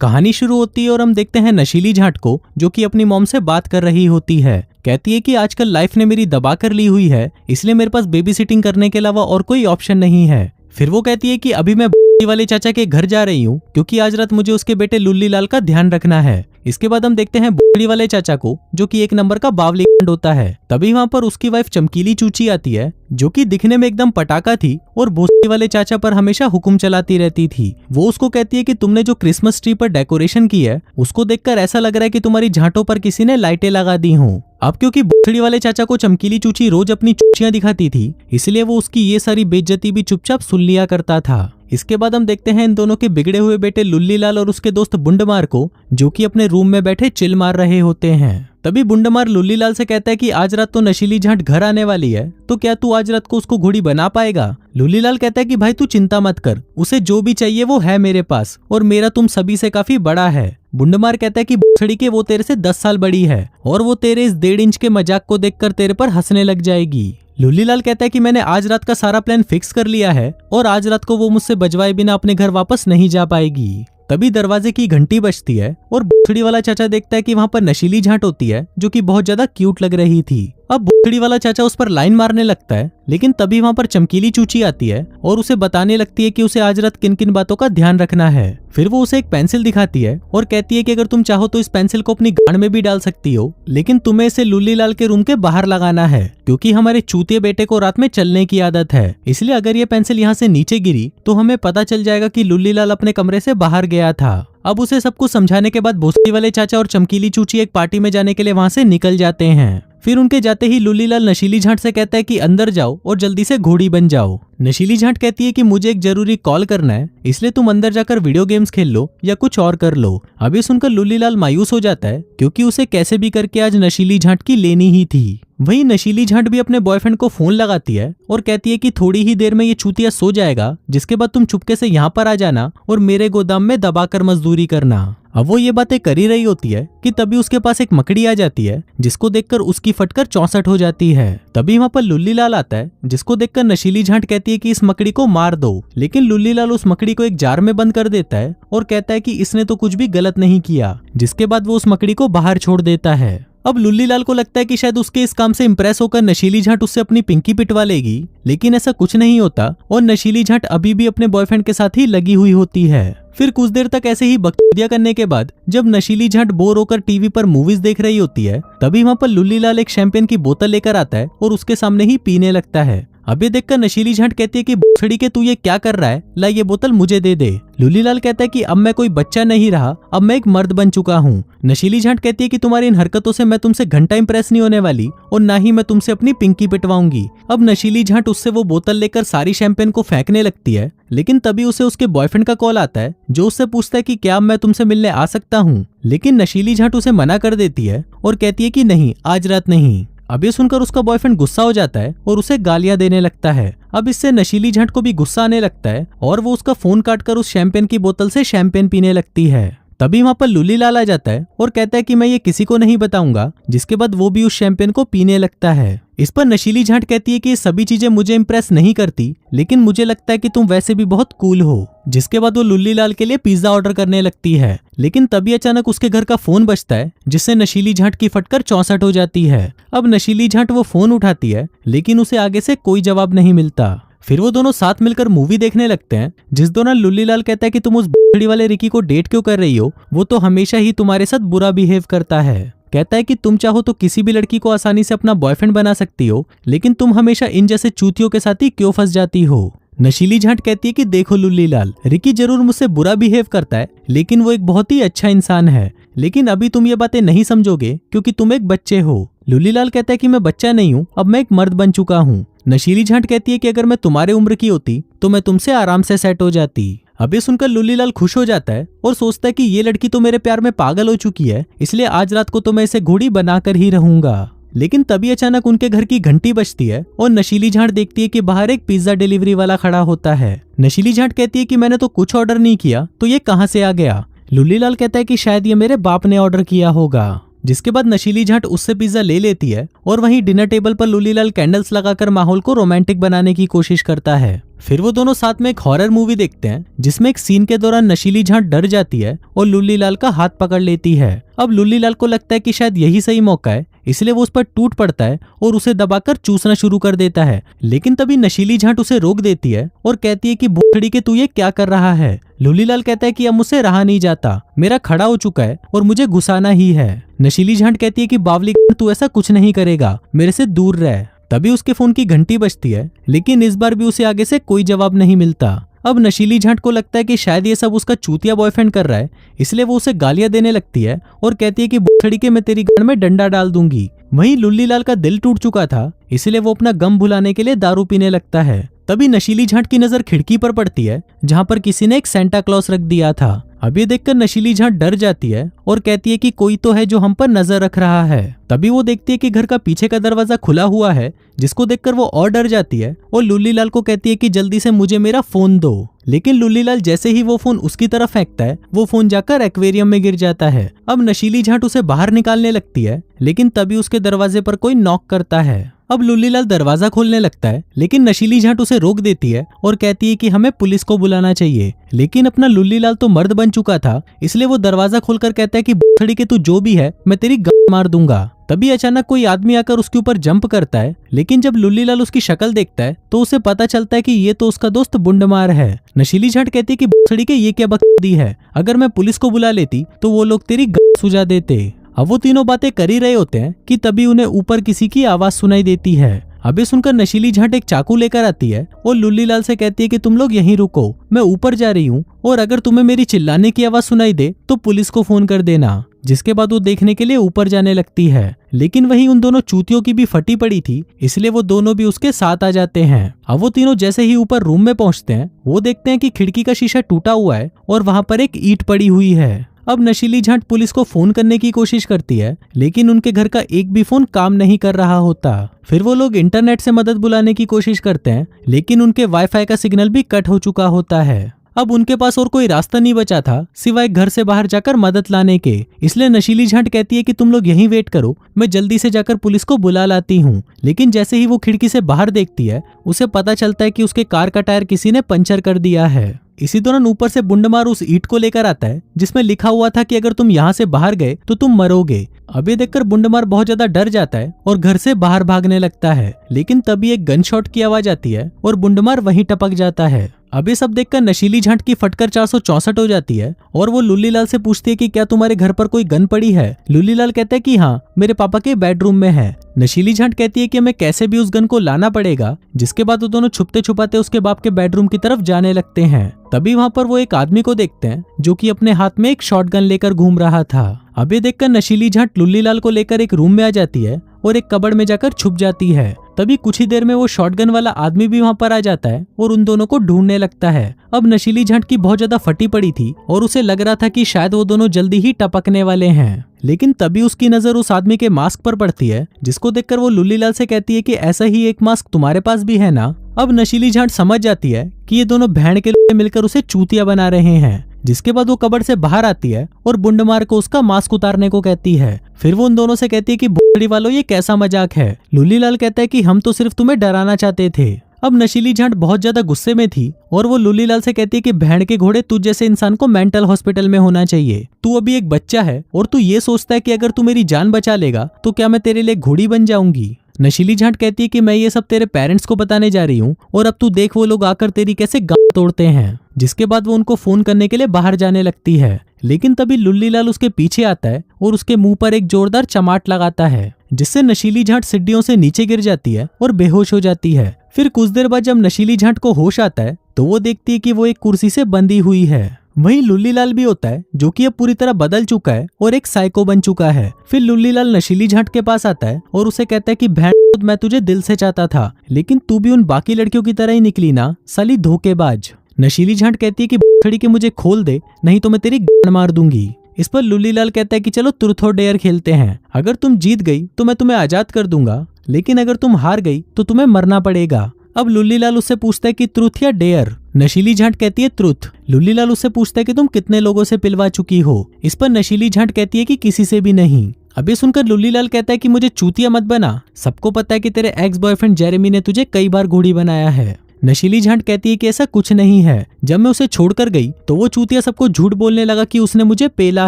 कहानी शुरू होती है और हम देखते हैं नशीली झांट को, जो कि अपनी मॉम से बात कर रही होती है। कहती है कि आजकल लाइफ ने मेरी दबा कर ली हुई है, इसलिए मेरे पास बेबी सिटिंग करने के अलावा और कोई ऑप्शन नहीं है। फिर वो कहती है कि अभी मैं वाले चाचा के घर जा रही हूँ, क्योंकि आज रात मुझे उसके बेटे लुल्ली लाल का ध्यान रखना है। इसके बाद हम देखते हैं बुढ़ी वाले चाचा को, जो कि एक नंबर का बावली होता है। तभी वहाँ पर उसकी वाइफ चमकीली चूची आती है, जो कि दिखने में एकदम पटाखा थी और भोसड़ी वाले चाचा पर हमेशा हुक्म चलाती रहती थी। वो उसको कहती है कि तुमने जो क्रिसमस ट्री पर डेकोरेशन की है, उसको देखकर ऐसा लग रहा है कि तुम्हारी झांटों पर किसी ने लाइटें लगा दी हों। अब क्योंकि भोसड़ी वाले चाचा को चमकीली चूची रोज अपनी चूचियां दिखाती थी, इसलिए वो उसकी ये सारी बेइज्जती भी चुपचाप सुन लिया करता था। इसके बाद हम देखते हैं इन दोनों के बिगड़े हुए बेटे लुल्ली लाल और उसके दोस्त बुंडमार को, जो कि अपने रूम में बैठे चिल मार रहे होते हैं। तभी बुंडमार लुल्ली लाल से कहता है कि आज रात तो नशीली झांट घर आने वाली है, तो क्या तू आज रात को उसको घोड़ी बना पाएगा? लुल्ली लाल कहता है कि भाई तू चिंता मत कर, उसे जो भी चाहिए वो है मेरे पास, और मेरा तुम सभी से काफी बड़ा है। बुंडमार कहता है कि भोसड़ी के वो तेरे से 10 साल बड़ी है और वो तेरे इस 1.5 इंच के मजाक को देखकर तेरे पर हंसने लग जाएगी। लुल्ली लाल कहता है कि मैंने आज रात का सारा प्लान फिक्स कर लिया है और आज रात को वो मुझसे बजवाए बिना अपने घर वापस नहीं जा पाएगी। तभी दरवाजे की घंटी बजती है और भोसड़ी वाला चाचा देखता है कि वहाँ पर नशीली झांट होती है, जो कि बहुत ज्यादा क्यूट लग रही थी। अब भोसड़ी वाला चाचा उस पर लाइन मारने लगता है, लेकिन तभी वहाँ पर चमकीली चूची आती है और उसे बताने लगती है कि उसे आज रात किन किन बातों का ध्यान रखना है। फिर वो उसे एक पेंसिल दिखाती है और कहती है कि अगर तुम चाहो तो इस पेंसिल को अपनी गांड में भी डाल सकती हो, लेकिन तुम्हें इसे लुल्ली लाल के रूम के बाहर लगाना है, क्योंकि हमारे चूतिए बेटे को रात में चलने की आदत है। इसलिए अगर ये पेंसिल यहाँ से नीचे गिरी तो हमें पता चल जाएगा कि लुल्ली लाल अपने कमरे से बाहर गया था। अब उसे सब कुछ समझाने के बाद भोसड़ी वाले चाचा और चमकीली चूची एक पार्टी में जाने के लिए वहां से निकल जाते हैं। फिर उनके जाते ही लुल्ली लाल नशीली झांट से कहता है कि अंदर जाओ और जल्दी से घोड़ी बन जाओ। नशीली झांट कहती है कि मुझे एक जरूरी कॉल करना है, इसलिए तुम अंदर जाकर वीडियो गेम्स खेल लो या कुछ और कर लो। अभी सुनकर लुल्ली लाल मायूस हो जाता है, क्योंकि उसे कैसे भी करके आज नशीली झांट की लेनी ही थी। वहीं नशीली झांट भी अपने बॉयफ्रेंड को फोन लगाती है और कहती है कि थोड़ी ही देर में ये चूतिया सो जाएगा, जिसके बाद तुम चुपके से यहाँ पर आ जाना और मेरे गोदाम में दबाकर मजदूरी करना। अब वो ये बातें कर ही रही होती है कि तभी उसके पास एक मकड़ी आ जाती है, जिसको देखकर उसकी फटकर 64 हो जाती है। तभी वहाँ पर लुल्ली लाल आता है, जिसको देखकर नशीली झांट कहती है कि इस मकड़ी को मार दो, लेकिन लुल्ली लाल उस मकड़ी को एक जार में बंद कर देता है और कहता है कि इसने तो कुछ भी गलत नहीं किया, जिसके बाद वो उस मकड़ी को बाहर छोड़ देता है। अब लुल्ली लाल को लगता है कि शायद उसके इस काम से इंप्रेस होकर नशीली झांट उससे अपनी पिंकी पिटवा लेगी, लेकिन ऐसा कुछ नहीं होता और नशीली झांट अभी भी अपने बॉयफ्रेंड के साथ ही लगी हुई होती है। फिर कुछ देर तक ऐसे ही बकचोदियां करने के बाद जब नशीली झांट बोर होकर टीवी पर मूवीज देख रही होती है, तभी वहाँ पर लुल्ली लाल एक शैंपेन की बोतल लेकर आता है और उसके सामने ही पीने लगता है। अब ये देखकर नशीली झांट कहती है कि भोसड़ी के तू ये क्या कर रहा है, ला ये बोतल मुझे दे दे। लुल्ली लाल कहता है कि अब मैं कोई बच्चा नहीं रहा, अब मैं एक मर्द बन चुका हूँ। नशीली झांट कहती है कि तुम्हारी इन हरकतों से मैं तुमसे घंटा इंप्रेस नहीं होने वाली और ना ही मैं तुमसे अपनी पिंकी पिटवाऊंगी। अब नशीली झांट उससे वो बोतल लेकर सारी शैंपेन को फेंकने लगती है, लेकिन तभी उसे उसके बॉयफ्रेंड का कॉल आता है, जो उससे पूछता है कि क्या मैं तुमसे मिलने आ सकता हूँ, लेकिन नशीली झांट उसे मना कर देती है और कहती है कि नहीं, आज रात नहीं। अब ये सुनकर उसका बॉयफ्रेंड गुस्सा हो जाता है और उसे गालियां देने लगता है। अब इससे नशीली झांट को भी गुस्सा आने लगता है और वो उसका फोन काटकर उस शैंपेन की बोतल से शैंपेन पीने लगती है। तभी वहाँ पर लुल्ली लाल आ जाता है और कहता है कि मैं ये किसी को नहीं बताऊंगा, जिसके बाद वो भी उस शैंपेन को पीने लगता है। इस पर नशीली झांट कहती है कि ये सभी चीजें मुझे इंप्रेस नहीं करती, लेकिन मुझे लगता है कि तुम वैसे भी बहुत कूल हो, जिसके बाद वो लुल्ली लाल के लिए पिज्जा ऑर्डर करने लगती है। लेकिन तभी अचानक उसके घर का फोन बजता है, जिससे नशीली झांट की फटकर 64 हो जाती है। अब नशीली झांट वो फोन उठाती है, लेकिन उसे आगे से कोई जवाब नहीं मिलता। फिर वो दोनों साथ मिलकर मूवी देखने लगते हैं, जिस दौरान लुल्ली लाल कहता है कि तुम उस बड़ी वाले रिकी को डेट क्यों कर रही हो, वो तो हमेशा ही तुम्हारे साथ बुरा बिहेव करता है। कहता है कि तुम चाहो तो किसी भी लड़की को आसानी से अपना बॉयफ्रेंड बना सकती हो, लेकिन तुम हमेशा इन जैसे चूतियों के साथ ही क्यों फंस जाती हो। नशीली झांट कहती है कि देखो लुल्ली लाल, रिकी जरूर मुझसे बुरा बिहेव करता है, लेकिन वो एक बहुत ही अच्छा इंसान है, लेकिन अभी तुम ये बातें नहीं समझोगे क्योंकि तुम एक बच्चे हो। लुल्ली लाल कहता है कि मैं बच्चा नहीं हूँ, अब मैं एक मर्द बन चुका हूँ। नशीली झांट कहती है कि अगर मैं तुम्हारे उम्र की होती तो मैं तुमसे आराम से सेट हो जाती। अभी सुनकर लुल्ली लाल खुश हो जाता है और सोचता है कि ये लड़की तो मेरे प्यार में पागल हो चुकी है, इसलिए आज रात को तो मैं इसे घोड़ी बनाकर ही रहूंगा। लेकिन तभी अचानक उनके घर की घंटी बजती है और नशीली झांट देखती है कि बाहर एक पिज्जा डिलीवरी वाला खड़ा होता है। नशीली झांट कहती है कि मैंने तो कुछ ऑर्डर नहीं किया, तो ये कहाँ से आ गया। लुल्ली लाल कहता है कि शायद ये मेरे बाप ने ऑर्डर किया होगा। जिसके बाद नशीली झांट उससे पिज्जा ले लेती है और वहीं डिनर टेबल पर लूलीलाल कैंडल्स लगाकर माहौल को रोमांटिक बनाने की कोशिश करता है। फिर वो दोनों साथ में एक हॉरर मूवी देखते हैं जिसमें एक सीन के दौरान नशीली झांट डर जाती है और लूलीलाल का हाथ पकड़ लेती है। अब लूलीलाल को लगता है कि शायद यही सही मौका है, इसलिए वो उस पर टूट पड़ता है और उसे दबाकर चूसना शुरू कर देता है। लेकिन तभी नशीली झांट उसे रोक देती है और कहती है कि भूखड़ी के तू ये क्या कर रहा है। लूलीलाल कहता है कि अब मुझसे रहा नहीं जाता, मेरा खड़ा हो चुका है और मुझे घुसाना ही है। नशीली झांट कहती है कि बावली तू ऐसा कुछ नहीं करेगा, मेरे से दूर रह। तभी उसके फोन की घंटी बजती है, लेकिन इस बार भी उसे आगे से कोई जवाब नहीं मिलता। अब नशीली झांट को लगता है कि शायद ये सब उसका चूतिया बॉयफ्रेंड कर रहा है, इसलिए वो उसे गालियां देने लगती है और कहती है कि बुखड़ी के मैं तेरी गांड में डंडा डाल दूंगी। वहीं लूलीलाल का दिल टूट चुका था, इसलिए वो अपना गम भुलाने के लिए दारू पीने लगता है। तभी नशीली झांट की नजर खिड़की पर पड़ती है जहां पर किसी ने एक सेंटा क्लॉस रख दिया था। अब ये देखकर नशीली झांट डर जाती है और कहती है कि कोई तो है जो हम पर नजर रख रहा है। तभी वो देखती है कि घर का पीछे का दरवाजा खुला हुआ है, जिसको देखकर वो और डर जाती है और लूलीलाल को कहती है कि जल्दी से मुझे मेरा फोन दो। लेकिन लूलीलाल जैसे ही वो फोन उसकी तरफ फेंकता है, वो फोन जाकर एक्वेरियम में गिर जाता है। अब नशीली झांट उसे बाहर निकालने लगती है, लेकिन तभी उसके दरवाजे पर कोई नॉक करता है। अब लूलीलाल दरवाजा खोलने लगता है, लेकिन नशीली झांट उसे रोक देती है और कहती है कि हमें पुलिस को बुलाना चाहिए। लेकिन अपना लूलीलाल तो मर्द बन चुका था, इसलिए वो दरवाजा खोलकर कहता है कि बुखड़ी के तू जो भी है मैं तेरी गांड मार दूंगा। तभी अचानक कोई आदमी आकर उसके ऊपर जंप करता है, लेकिन जब लूलीलाल उसकी शक्ल देखता है तो उसे पता चलता है कि ये तो उसका दोस्त बुंडमार है। नशीली झांट कहती है कि बुखड़ी के ये क्या बकवादी है, अगर मैं पुलिस को बुला लेती तो वो लोग तेरी गांड सुझा देते। अब वो तीनों बातें कर ही रहे होते हैं कि तभी उन्हें ऊपर किसी की आवाज सुनाई देती है। अभी सुनकर नशीली झांट एक चाकू लेकर आती है और लूलीलाल से कहती है कि तुम लोग यहीं रुको, मैं ऊपर जा रही हूँ और अगर तुम्हें मेरी चिल्लाने की आवाज सुनाई दे तो पुलिस को फोन कर देना। जिसके बाद वो देखने के लिए ऊपर जाने लगती है, लेकिन वहीं उन दोनों चूतियों की भी फटी पड़ी थी, इसलिए वो दोनों भी उसके साथ आ जाते हैं। अब वो तीनों जैसे ही ऊपर रूम में पहुंचते हैं, वो देखते हैं कि खिड़की का शीशा टूटा हुआ है और वहां पर एक ईंट पड़ी हुई है। अब नशीली झांट पुलिस को फोन करने की कोशिश करती है, लेकिन उनके घर का एक भी फोन काम नहीं कर रहा होता। फिर वो लोग इंटरनेट से मदद बुलाने की कोशिश करते हैं, लेकिन उनके वाईफाई का सिग्नल भी कट हो चुका होता है। अब उनके पास और कोई रास्ता नहीं बचा था सिवाय घर से बाहर जाकर मदद लाने के, इसलिए नशीली झांट कहती है कि तुम लोग यहीं वेट करो, मैं जल्दी से जाकर पुलिस को बुला लाती हूँ। लेकिन जैसे ही वो खिड़की से बाहर देखती है, उसे पता चलता है कि उसके कार का टायर किसी ने पंचर कर दिया है। इसी दौरान ऊपर से बुंडमार उस ईंट को लेकर आता है जिसमें लिखा हुआ था कि अगर तुम यहाँ से बाहर गए तो तुम मरोगे। अब ये देखकर बुंडमार बहुत ज्यादा डर जाता है और घर से बाहर भागने लगता है, लेकिन तभी एक गन शॉट की आवाज आती है और बुंडमार वहीं टपक जाता है। अब ये सब देखकर नशीली झांट की फटकर 464 हो जाती है और वो लूलीलाल से पूछती है कि क्या तुम्हारे घर पर कोई गन पड़ी है। लूलीलाल कहता है कि हाँ, मेरे पापा के बेडरूम में है। नशीली झांट कहती है कि हमें कैसे भी उस गन को लाना पड़ेगा। जिसके बाद वो दोनों छुपते छुपाते उसके बाप के बेडरूम की तरफ जाने लगते हैं। तभी वहां पर वो एक आदमी को देखते हैं जो कि अपने हाथ में एक शॉटगन लेकर घूम रहा था। अब ये देखकर नशीली झांट लूलीलाल को लेकर एक रूम में आ जाती है और एक कबर्ड में जाकर छुप जाती है। तभी कुछ ही देर में वो शॉटगन वाला आदमी भी वहां पर आ जाता है और उन दोनों को ढूंढने लगता है। अब नशीली झांट की बहुत ज्यादा फटी पड़ी थी और उसे लग रहा था कि शायद वो दोनों जल्दी ही टपकने वाले हैं, लेकिन तभी उसकी नजर उस आदमी के मास्क पर पड़ती है, जिसको देखकर वो लूलीलाल से कहती है कि ऐसा ही एक मास्क तुम्हारे पास भी है ना। अब नशीली झांट समझ जाती है कि ये दोनों बहन के लोग मिलकर उसे चूतिया बना रहे हैं। जिसके बाद वो कबर्ड से बाहर आती है और बुंडमार को उसका मास्क उतारने को कहती है। फिर वो उन दोनों से कहती है कि बुढ़ी वालों ये कैसा मजाक है। लूलीलाल कहता है कि हम तो सिर्फ तुम्हें डराना चाहते थे। अब नशीली झांट बहुत ज्यादा गुस्से में थी और वो लूलीलाल से कहती है कि बहन के घोड़े तुझ जैसे इंसान को मेंटल हॉस्पिटल में होना चाहिए। तू अभी एक बच्चा है और तू ये सोचता है कि अगर तू मेरी जान बचा लेगा तो क्या मैं तेरे लिए घोड़ी बन जाऊंगी। नशीली झांट कहती है कि मैं ये सब तेरे पेरेंट्स को बताने जा रही हूँ और अब तू देख वो लोग आकर तेरी कैसे गांड तोड़ते हैं। जिसके बाद वो उनको फोन करने के लिए बाहर जाने लगती है, लेकिन तभी लूलीलाल उसके पीछे आता है और उसके मुंह पर एक जोरदार चमाट लगाता है, जिससे नशीली झांट सीढ़ियों से नीचे गिर जाती है और बेहोश हो जाती है। फिर कुछ देर बाद जब नशीली झांट को होश आता है तो वो देखती है कि वो एक कुर्सी से बंधी हुई है। वहीं लूलीलाल भी होता है जो कि अब पूरी तरह बदल चुका है और एक साइको बन चुका है। फिर लूलीलाल नशीली झांट के पास आता है और उसे कहता है कि बहन मैं तुझे दिल से चाहता था, लेकिन तू भी उन बाकी लड़कियों की तरह ही निकली ना, साली धोखेबाज। नशीली झांट कहती है कि खड़ी के मुझे खोल दे, नहीं तो मैं तेरी गांड मार दूंगी। इस पर लूलीलाल कहता है कि चलो ट्रूथ और डेयर खेलते हैं, अगर तुम जीत गई तो मैं तुम्हें आजाद कर दूंगा, लेकिन अगर तुम हार गई तो तुम्हें मरना पड़ेगा। अब लूलीलाल उससे पूछता है कि ट्रूथ या डेयर। नशीली झांट कहती है ट्रूथ। लूलीलाल उससे पूछता है कि तुम कितने लोगों से पिलवा चुकी हो। इस पर नशीली झांट कहती है कि किसी से भी नहीं। अब ये सुनकर लुल्लीलाल कहता है कि मुझे चूतिया मत बना, सबको पता है कि तेरे एक्स बॉयफ्रेंड जेरेमी ने तुझे कई बार घोड़ी बनाया है। नशीली झांट कहती है कि ऐसा कुछ नहीं है, जब मैं उसे छोड़कर गई तो वो चूतिया सबको झूठ बोलने लगा कि उसने मुझे पेला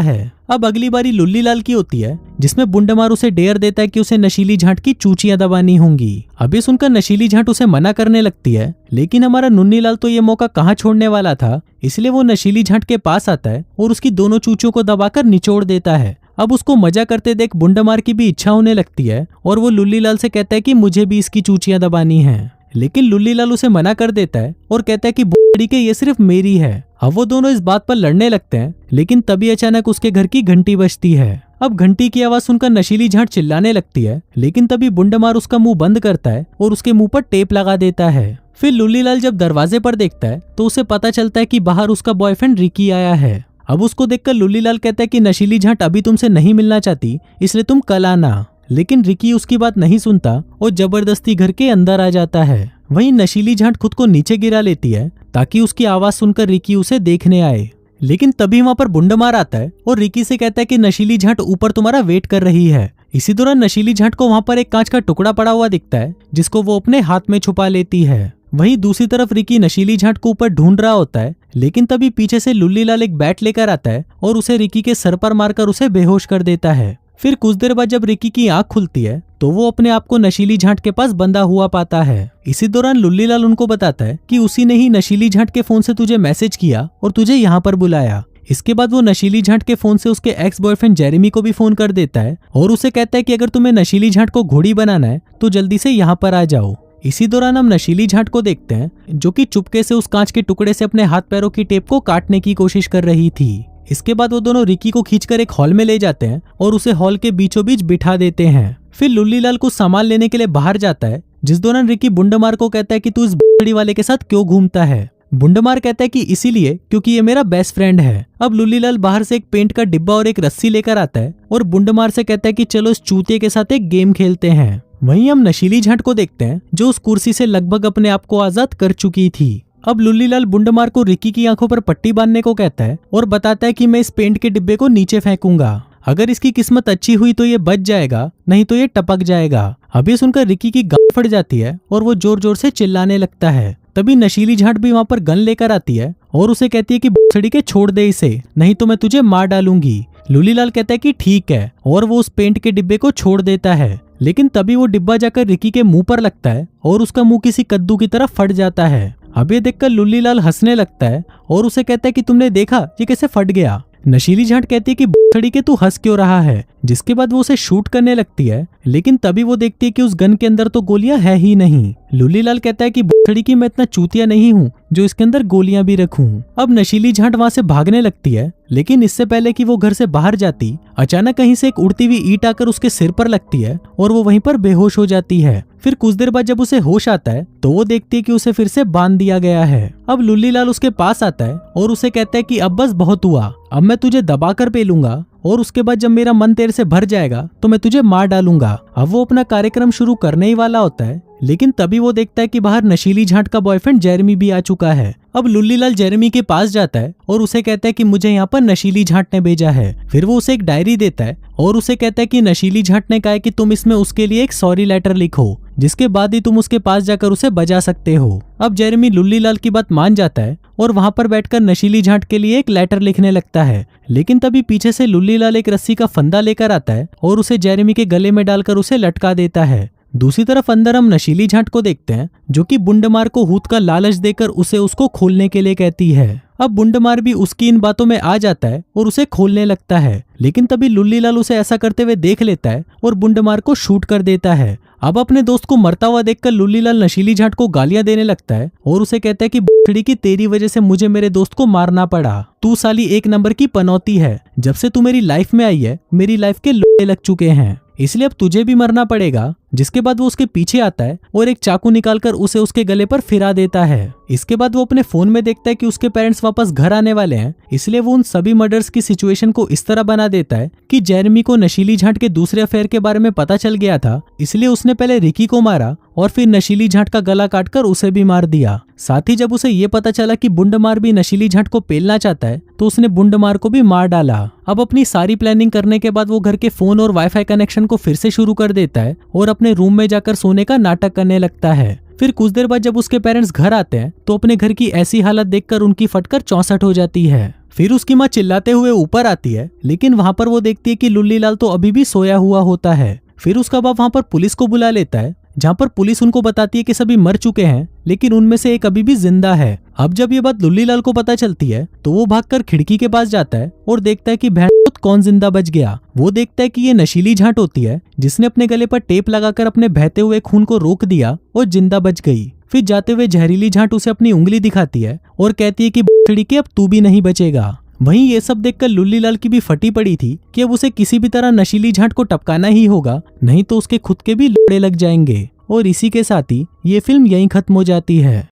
है। अब अगली बारी लुल्लीलाल की होती है, जिसमें बुंडमार उसे डेयर देता है कि उसे नशीली झांट की चूचियां दबानी होंगी। अब ये सुनकर नशीली झांट उसे मना करने लगती है, लेकिन हमारा नुन्नीलाल तो ये मौका कहाँ छोड़ने वाला था, इसलिए वो नशीली झांट के पास आता है और उसकी दोनों चूचों को दबाकर निचोड़ देता है। अब उसको मजा करते देख बुंडमार की भी इच्छा होने लगती है और वो लुल्लीलाल से कहता है कि मुझे भी इसकी चूचियां दबानी हैं। लेकिन लुल्लीलाल उसे मना कर देता है और कहता है कि बुड़ी के ये सिर्फ मेरी है। अब वो दोनों इस बात पर लड़ने लगते हैं, लेकिन तभी अचानक उसके घर की घंटी बजती है। अब घंटी की आवाज सुनकर नशीली झांट चिल्लाने लगती है, लेकिन तभी बुंडमार उसका मुंह बंद करता है और उसके मुंह पर टेप लगा देता है। फिर लुल्लीलाल जब दरवाजे पर देखता है तो उसे पता चलता है कि बाहर उसका बॉयफ्रेंड रिकी आया है। अब उसको देखकर लुल्लीलाल कहता है कि नशीली झांट अभी तुमसे नहीं मिलना चाहती, इसलिए तुम कल आना। लेकिन रिकी उसकी बात नहीं सुनता और जबरदस्ती घर के अंदर आ जाता है। वहीं नशीली झांट खुद को नीचे गिरा लेती है ताकि उसकी आवाज सुनकर रिकी उसे देखने आए। लेकिन तभी वहां पर बुंडमार आता है और रिकी से कहता है कि नशीली झांट ऊपर तुम्हारा वेट कर रही है। इसी दौरान नशीली झांट को वहां पर एक कांच का टुकड़ा पड़ा हुआ दिखता है, जिसको वो अपने हाथ में छुपा लेती है। वहीं दूसरी तरफ रिकी नशीली झांट को ऊपर ढूंढ रहा होता है, लेकिन तभी पीछे से लुल्लीलाल एक बैट लेकर आता है और उसे रिकी के सर पर मारकर उसे बेहोश कर देता है। फिर कुछ देर बाद जब रिकी की आंख खुलती है तो वो अपने आप को नशीली झांट के पास बंधा हुआ पाता है। इसी दौरान लुल्लीलाल उनको बताता है कि उसी ने ही नशीली झांट के फोन से तुझे मैसेज किया और तुझे यहाँ पर बुलाया। इसके बाद वो नशीली झांट के फोन से उसके एक्स बॉयफ्रेंड जेरेमी को भी फोन कर देता है और उसे कहता है कि अगर तुम्हें नशीली झांट को घोड़ी बनाना है तो जल्दी से यहाँ पर आ जाओ। इसी दौरान हम नशीली झांट को देखते हैं, जो कि चुपके से उस कांच के टुकड़े से अपने हाथ पैरों की टेप को काटने की कोशिश कर रही थी। इसके बाद वो दोनों रिकी को खींचकर एक हॉल में ले जाते हैं और उसे हॉल के बीचों बीच बिठा देते हैं। फिर लुल्लीलाल कुछ सामान लेने के लिए बाहर जाता है, जिस दौरान रिकी बुंडमार को कहता है कि तू इस बड़ी वाले के साथ क्यों घूमता है। बुंडमार कहता है कि इसीलिए क्योंकि ये मेरा बेस्ट फ्रेंड है। अब लुल्लीलाल बाहर से एक पेंट का डिब्बा और एक रस्सी लेकर आता है और बुंडमार से कहता है कि चलो इस चूतिए के साथ एक गेम खेलते हैं। वहीं हम नशीली झांट को देखते हैं, जो उस कुर्सी से लगभग अपने आप को आजाद कर चुकी थी। अब लुल्लीलाल बुंडमार को रिकी की आंखों पर पट्टी बांधने को कहता है और बताता है कि मैं इस पेंट के डिब्बे को नीचे फेंकूंगा। अगर इसकी किस्मत अच्छी हुई तो ये बच जाएगा, नहीं तो ये टपक जाएगा। अब ये सुनकर रिकी की गांड फट जाती है और वो जोर जोर से चिल्लाने लगता है। तभी नशीली झांट भी वहां पर गन लेकर आती है और उसे कहती है कि भोसड़ी के छोड़ दे इसे, नहीं तो मैं तुझे मार डालूंगी। लुल्लीलाल कहता है कि ठीक है और वो उस पेंट के डिब्बे को छोड़ देता है। लेकिन तभी वो डिब्बा जाकर रिकी के मुंह पर लगता है और उसका मुंह किसी कद्दू की तरह फट जाता है। अब ये देखकर लुल्लीलाल हंसने लगता है और उसे कहता है कि तुमने देखा ये कैसे फट गया। नशीली झांट कहती है कि भोसड़ी के तू हंस क्यों रहा है, जिसके बाद वो उसे शूट करने लगती है। लेकिन तभी वो देखती है कि उस गन के अंदर तो गोलियां है ही नहीं। लुल्लीलाल कहता है कि भोसड़ी की मैं इतना चूतिया नहीं हूँ जो इसके अंदर गोलियां भी रखूं। अब नशीली झांट वहां से भागने लगती है, लेकिन इससे पहले कि वो घर से बाहर जाती, अचानक कहीं से एक उड़ती हुई ईंट आकर उसके सिर पर लगती है और वो वहीं पर बेहोश हो जाती है। फिर कुछ देर बाद जब उसे होश आता है तो वो देखती है कि उसे फिर से बांध दिया गया है। अब लुल्लीलाल उसके पास आता है और उसे कहता है कि अब बस बहुत हुआ, अब मैं तुझे दबाकर पेलूंगा और उसके बाद जब मेरा मन तेरे से भर जाएगा तो मैं तुझे मार डालूंगा। अब वो अपना कार्यक्रम शुरू करने ही वाला होता है, लेकिन तभी वो देखता है कि बाहर नशीली झांट का बॉयफ्रेंड जेरेमी भी आ चुका है। अब लुल्लीलाल जेरेमी के पास जाता है और उसे कहता है कि मुझे यहाँ पर नशीली झांट ने भेजा है। फिर वो उसे एक डायरी देता है और उसे कहता है कि नशीली झांट ने कहा है कि तुम इसमें उसके लिए एक सॉरी लेटर लिखो, जिसके बाद ही तुम उसके पास जाकर उसे बजा सकते हो। अब जेरेमी लुल्लीलाल की बात मान जाता है और वहां पर बैठकर नशीली झांट के लिए एक लेटर लिखने लगता है। लेकिन तभी पीछे से लुल्लीलाल एक रस्सी का फंदा लेकर आता है और उसे जेरेमी के गले में डालकर उसे लटका देता है। दूसरी तरफ अंदर हम नशीली झांट को देखते हैं, जो कि बुंडमार को हूत का लालच देकर उसे उसको खोलने के लिए कहती है। अब बुंडमार भी उसकी इन बातों में आ जाता है और उसे खोलने लगता है, लेकिन तभी लुल्लीलाल उसे ऐसा करते हुए देख लेता है और बुंडमार को शूट कर देता है। अब अपने दोस्त को मरता हुआ देखकर लुल्लीलाल नशीली झांट को गालियां देने लगता है और उसे कहता है कि बुढ़ी की तेरी वजह से मुझे मेरे दोस्त को मारना पड़ा, तू साली एक नंबर की पनौती है, जब से तू मेरी लाइफ में आई है मेरी लाइफ के लोहे लग चुके हैं, इसलिए अब तुझे भी मरना पड़ेगा। जिसके बाद वो उसके पीछे आता है और एक चाकू निकालकर उसे उसके गले पर फिरा देता है। इसके बाद वो अपने फोन में देखता है कि उसके पेरेंट्स वापस घर आने वाले हैं, इसलिए वो उन सभी मर्डर्स की सिचुएशन को इस तरह बना देता है कि जेरेमी को नशीली झांट के दूसरे अफेयर के बारे में पता चल गया था, इसलिए उसने पहले रिकी को मारा और फिर नशीली झाट का गला काटकर उसे भी मार दिया। साथ ही जब उसे ये पता चला कि बुंडमार भी नशीली झाट को पेलना चाहता है तो उसने बुंडमार को भी मार डाला। अब अपनी सारी प्लानिंग करने के बाद वो घर के फोन और वाईफाई कनेक्शन को फिर से शुरू कर देता है और अपने रूम में जाकर सोने का नाटक करने लगता है। फिर कुछ देर बाद जब उसके पेरेंट्स घर आते हैं तो अपने घर की ऐसी हालत देखकर उनकी फटकर 64 हो जाती है। फिर उसकी माँ चिल्लाते हुए ऊपर आती है, लेकिन वहाँ पर वो देखती है कि लुल्लीलाल तो अभी भी सोया हुआ होता है। फिर उसका बाप वहाँ पर पुलिस को बुला लेता है, जहाँ पर पुलिस उनको बताती है कि सभी मर चुके हैं, लेकिन उनमें से एक अभी भी जिंदा है। अब जब ये बात लुल्लीलाल को पता चलती है तो वो भागकर खिड़की के पास जाता है और देखता है कि भैंस कौन जिंदा बच गया। वो देखता है कि ये नशीली झाट होती है जिसने अपने गले पर टेप लगाकर अपने बहते हुए खून को रोक दिया और जिंदा बच गई। फिर जाते हुए जहरीली झाट उसे अपनी उंगली दिखाती है और कहती है कि बछड़ी के अब तू भी नहीं बचेगा। वहीं ये सब देखकर लुल्लीलाल की भी फटी पड़ी थी कि अब उसे किसी भी तरह नशीली झाट को टपकाना ही होगा, नहीं तो उसके खुद के भी लड़े लग जाएंगे। और इसी के साथ ही ये फिल्म यहीं खत्म हो जाती है।